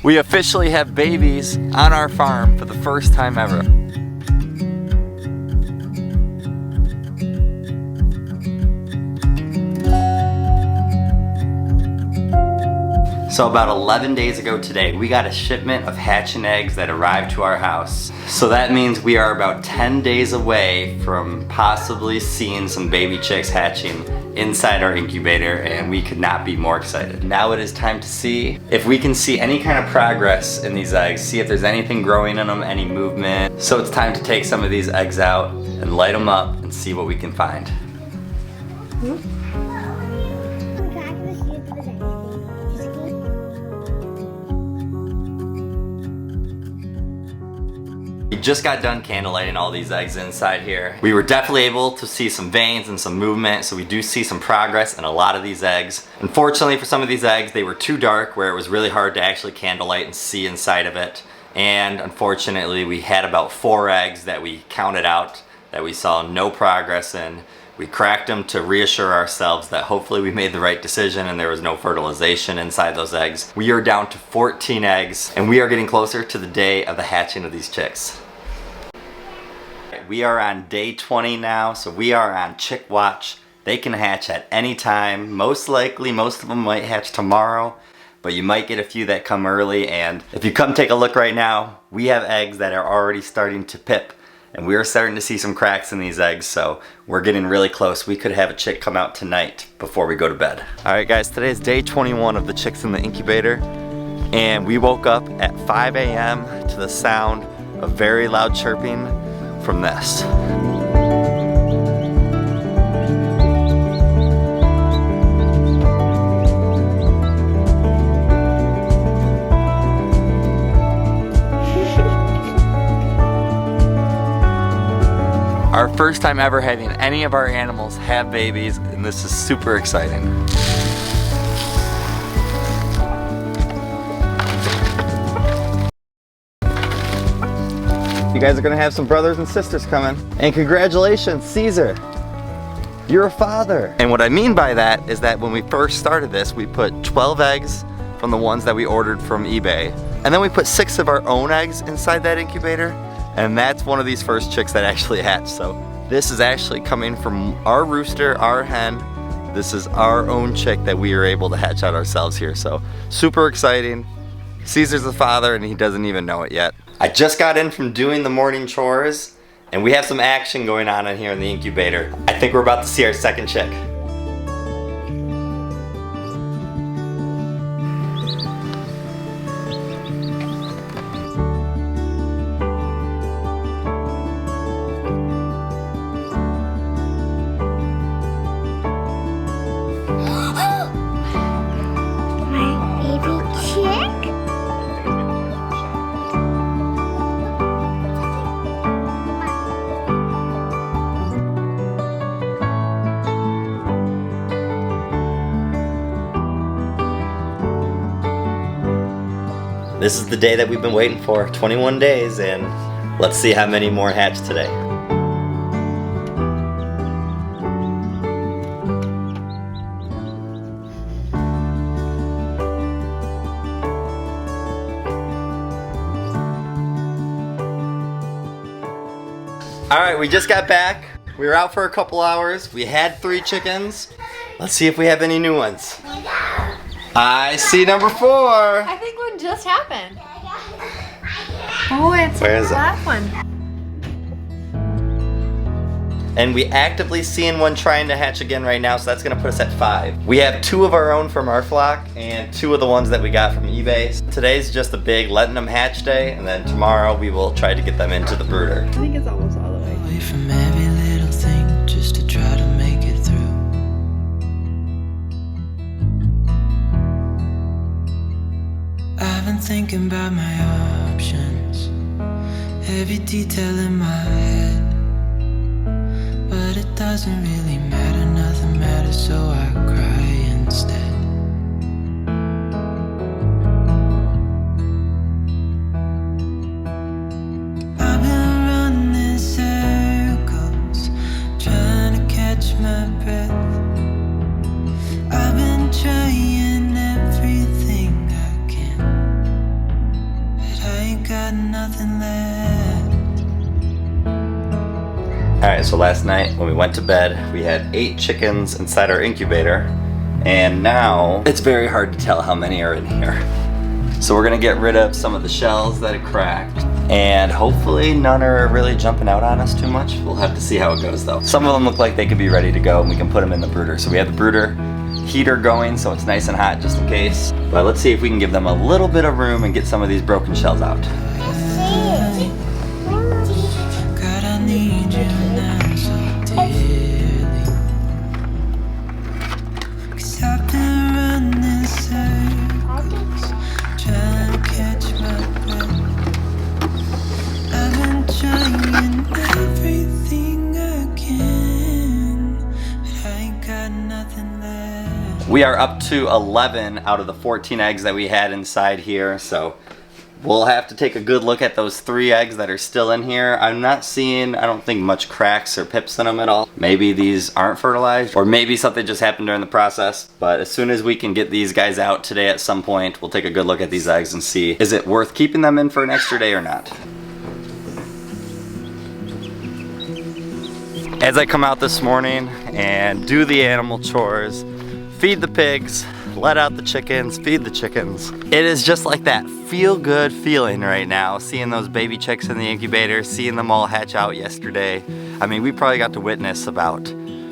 We officially have babies on our farm for the first time ever. So about 11 days ago today, we got a shipment of hatching eggs that arrived to our house. So that means we are about 10 days away from possibly seeing some baby chicks hatching inside our incubator, and we could not be more excited. Now it is time to see if we can see any kind of progress in these eggs, see if there's anything growing in them, any movement. So it's time to take some of these eggs out and light them up and see what we can find. We just got done candlelighting all these eggs inside here. We were definitely able to see some veins and some movement, so we do see some progress in a lot of these eggs. Unfortunately for some of these eggs, they were too dark where it was really hard to actually candlelight and see inside of it. And unfortunately, we had about 4 eggs that we counted out that we saw no progress in. We cracked them to reassure ourselves that hopefully we made the right decision and there was no fertilization inside those eggs. We are down to 14 eggs, and we are getting closer to the day of the hatching of these chicks. We are on day 20 now, so we are on chick watch. They can hatch at any time. Most likely, most of them might hatch tomorrow, but you might get a few that come early. And if you come take a look right now, we have eggs that are already starting to pip, and we are starting to see some cracks in these eggs, so we're getting really close. We could have a chick come out tonight before we go to bed. All right guys, today is day 21 of the chicks in the incubator, and we woke up at 5 a.m. to the sound of very loud chirping from this. Our first time ever having any of our animals have babies, and this is super exciting. You guys are gonna have some brothers and sisters coming. And congratulations, Cedar. You're a father. And what I mean by that is that when we first started this, we put 12 eggs from the ones that we ordered from eBay. And then we put 6 of our own eggs inside that incubator. And that's one of these first chicks that actually hatched. So this is actually coming from our rooster, our hen. This is our own chick that we are able to hatch out ourselves here. So super exciting. Caesar's the father and he doesn't even know it yet. I just got in from doing the morning chores, and we have some action going on in here in the incubator. I think we're about to see our second chick. My baby chick? This is the day that we've been waiting for, 21 days, and let's see how many more hatch today. All right, we just got back. We were out for a couple hours. We had 3 chickens. Let's see if we have any new ones. I see number 4. I think one just happened. Oh, it's Where is it? that one. And we actively seeing one trying to hatch again right now, so that's gonna put us at 5. We have 2 of our own from our flock and 2 of the ones that we got from eBay. Today's just a big letting them hatch day, and then tomorrow we will try to get them into the brooder. I think it's almost all the way. Away from every little thing just to try to make it through. I've been thinking about my options, every detail in my head, but it doesn't really matter, nothing matters, so I cry instead. I've been running in circles, trying to catch my breath. I've been trying everything I can. ain't got nothing left. Alright, so last night when we went to bed, we had 8 chickens inside our incubator, and now it's very hard to tell how many are in here. So we're gonna get rid of some of the shells that have cracked, and hopefully none are really jumping out on us too much. We'll have to see how it goes though. Some of them look like they could be ready to go, and we can put them in the brooder. So we have the brooder heater going so it's nice and hot just in case. But let's see if we can give them a little bit of room and get some of these broken shells out. God, I need you now so dearly. 'Cause I've been running circles, trying to catch my breath. I've been trying everything I can, but I ain't got nothing left. We are up to 11 out of the 14 eggs that we had inside here, so we'll have to take a good look at those 3 eggs that are still in here. I'm not seeing, I don't think, much cracks or pips in them at all. Maybe these aren't fertilized, or maybe something just happened during the process. But as soon as we can get these guys out today at some point, we'll take a good look at these eggs and see, is it worth keeping them in for an extra day or not? As I come out this morning and do the animal chores, feed the pigs, let out the chickens, feed the chickens. It is just like that feel-good feeling right now, seeing those baby chicks in the incubator, seeing them all hatch out yesterday. I mean, we probably got to witness about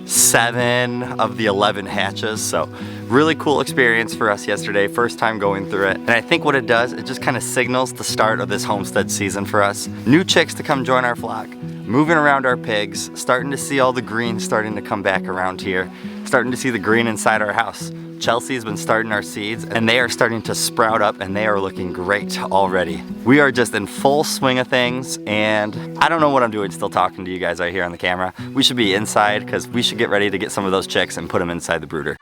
7 of the 11 hatches, so really cool experience for us yesterday, first time going through it. And I think what it does, it just kind of signals the start of this homestead season for us. New chicks to come join our flock, moving around our pigs, starting to see all the green starting to come back around here, starting to see the green inside our house. Chelsea's been starting our seeds, and they are starting to sprout up, and they are looking great already. We are just in full swing of things, and I don't know what I'm doing still talking to you guys right here on the camera. We should be inside because we should get ready to get some of those chicks and put them inside the brooder.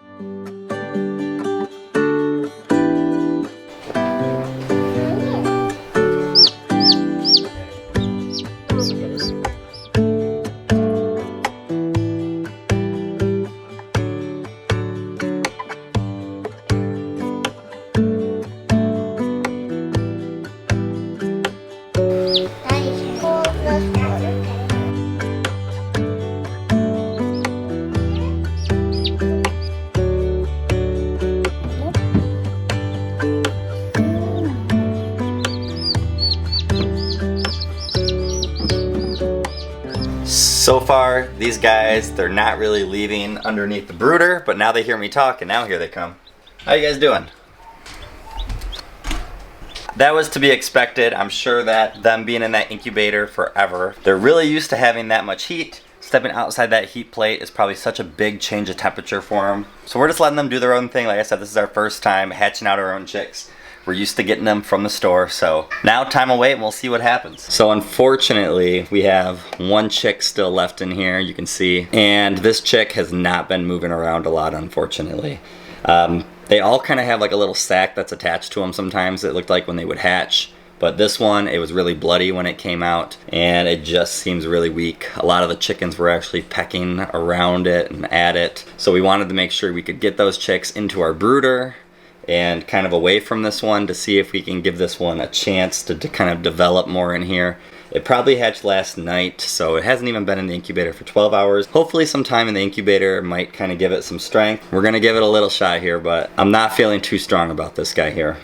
So far, these guys, they're not really leaving underneath the brooder, but now they hear me talk, and now here they come. How you guys doing? That was to be expected. I'm sure that them being in that incubator forever, they're really used to having that much heat. Stepping outside that heat plate is probably such a big change of temperature for them. So we're just letting them do their own thing. Like I said, this is our first time hatching out our own chicks. We're used to getting them from the store, so now time will wait and we'll see what happens. So unfortunately, we have 1 chick still left in here, you can see, and this chick has not been moving around a lot, unfortunately. They all kind of have like a little sack that's attached to them sometimes, it looked like when they would hatch. But this one, it was really bloody when it came out, and it just seems really weak. A lot of the chickens were actually pecking around it and at it. So we wanted to make sure we could get those chicks into our brooder and kind of away from this one to see if we can give this one a chance to kind of develop more in here. It probably hatched last night, so it hasn't even been in the incubator for 12 hours. Hopefully some time in the incubator might kind of give it some strength. We're gonna give it a little shot here, but I'm not feeling too strong about this guy here.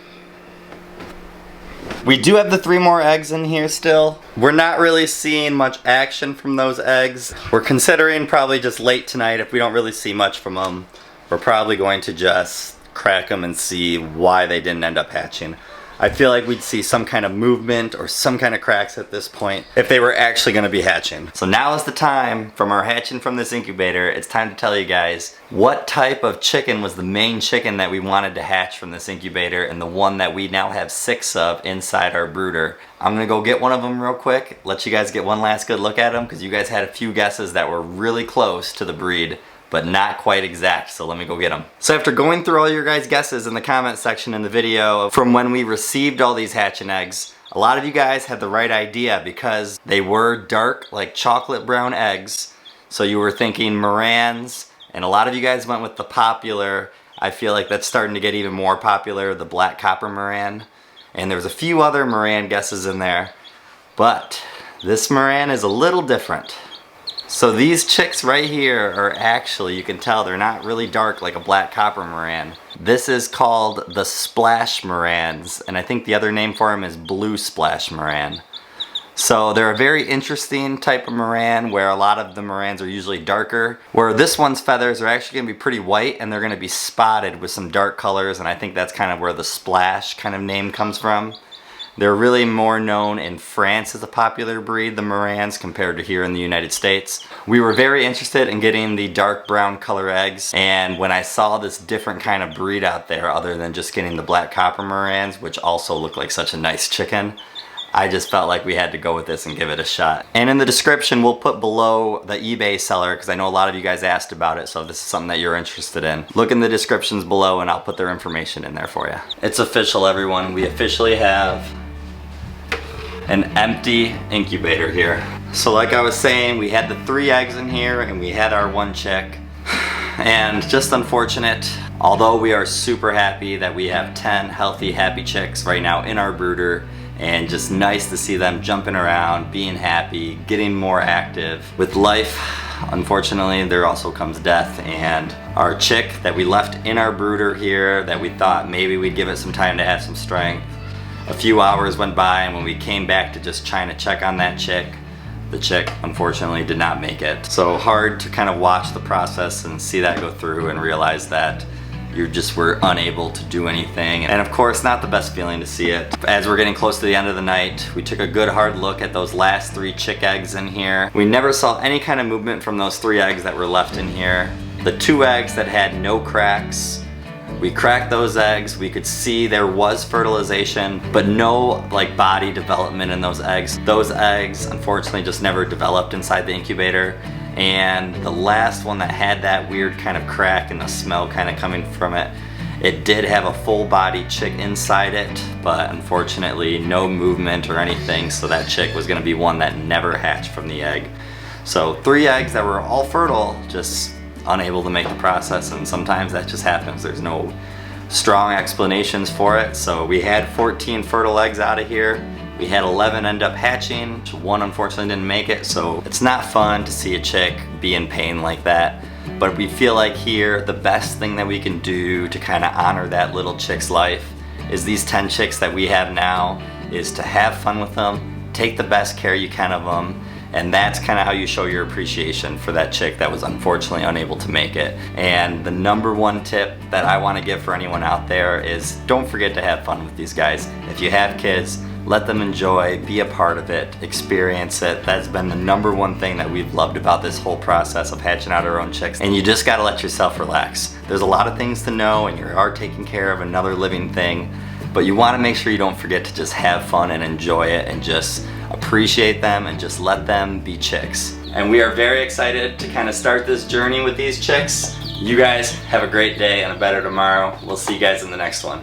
We do have the 3 more eggs in here still. We're not really seeing much action from those eggs. We're considering probably just late tonight, if we don't really see much from them, we're probably going to just crack them and see why they didn't end up hatching. I feel like we'd see some kind of movement or some kind of cracks at this point if they were actually going to be hatching. So now is the time from our hatching from this incubator. It's time to tell you guys what type of chicken was the main chicken that we wanted to hatch from this incubator, and the one that we now have 6 of inside our brooder. I'm gonna go get one of them real quick, let you guys get one last good look at them, because you guys had a few guesses that were really close to the breed, but not quite exact, so let me go get them. So after going through all your guys' guesses in the comment section in the video from when we received all these hatching eggs, a lot of you guys had the right idea because they were dark, like chocolate brown eggs. So you were thinking Marans, and a lot of you guys went with the popular, I feel like that's starting to get even more popular, the black copper Maran. and there was a few other Maran guesses in there, but this Maran is a little different. So these chicks right here are actually, you can tell they're not really dark like a black copper Maran. This is called the Splash Marans, and I think the other name for them is Blue Splash Maran. So they're a very interesting type of Maran where a lot of the Marans are usually darker, where this one's feathers are actually going to be pretty white and they're going to be spotted with some dark colors, and I think that's kind of where the Splash kind of name comes from. They're really more known in France as a popular breed, the Marans, compared to here in the United States. We were very interested in getting the dark brown color eggs, and when I saw this different kind of breed out there other than just getting the black copper Marans, which also look like such a nice chicken, I just felt like we had to go with this and give it a shot. And in the description, we'll put below the eBay seller, because I know a lot of you guys asked about it, so if this is something that you're interested in, look in the descriptions below and I'll put their information in there for you. It's official, everyone. We officially have an empty incubator here. So like I was saying, we had the 3 eggs in here and we had our 1 chick. And just unfortunate, although we are super happy that we have 10 healthy, happy chicks right now in our brooder, and just nice to see them jumping around, being happy, getting more active. With life, unfortunately, there also comes death, and our chick that we left in our brooder here, that we thought maybe we'd give it some time to have some strength, a few hours went by, and when we came back to just trying to check on that chick, the chick unfortunately did not make it. So hard to kind of watch the process and see that go through and realize that you just were unable to do anything. And of course, not the best feeling to see it. As we're getting close to the end of the night, we took a good hard look at those last 3 chick eggs in here. We never saw any kind of movement from those 3 eggs that were left in here. The 2 eggs that had no cracks, we cracked those eggs. We could see there was fertilization, but no like body development in those eggs. Those eggs unfortunately just never developed inside the incubator. And the last one that had that weird kind of crack and the smell kind of coming from it, it did have a full body chick inside it, but unfortunately no movement or anything, so that chick was going to be one that never hatched from the egg. So 3 eggs that were all fertile, just unable to make the process, and sometimes that just happens. There's no strong explanations for it. So we had 14 fertile eggs out of here. We had 11 end up hatching. 1 unfortunately didn't make it, so it's not fun to see a chick be in pain like that. But we feel like here the best thing that we can do to kind of honor that little chick's life is these 10 chicks that we have now, is to have fun with them, take the best care you can of them, and that's kind of how you show your appreciation for that chick that was unfortunately unable to make it. And the number 1 tip that I want to give for anyone out there is don't forget to have fun with these guys. If you have kids, let them enjoy, be a part of it, experience it. That's been the number 1 thing that we've loved about this whole process of hatching out our own chicks. And you just gotta let yourself relax. There's a lot of things to know, and you are taking care of another living thing, but you wanna make sure you don't forget to just have fun and enjoy it and just appreciate them and just let them be chicks. And we are very excited to kind of start this journey with these chicks. You guys have a great day and a better tomorrow. We'll see you guys in the next one.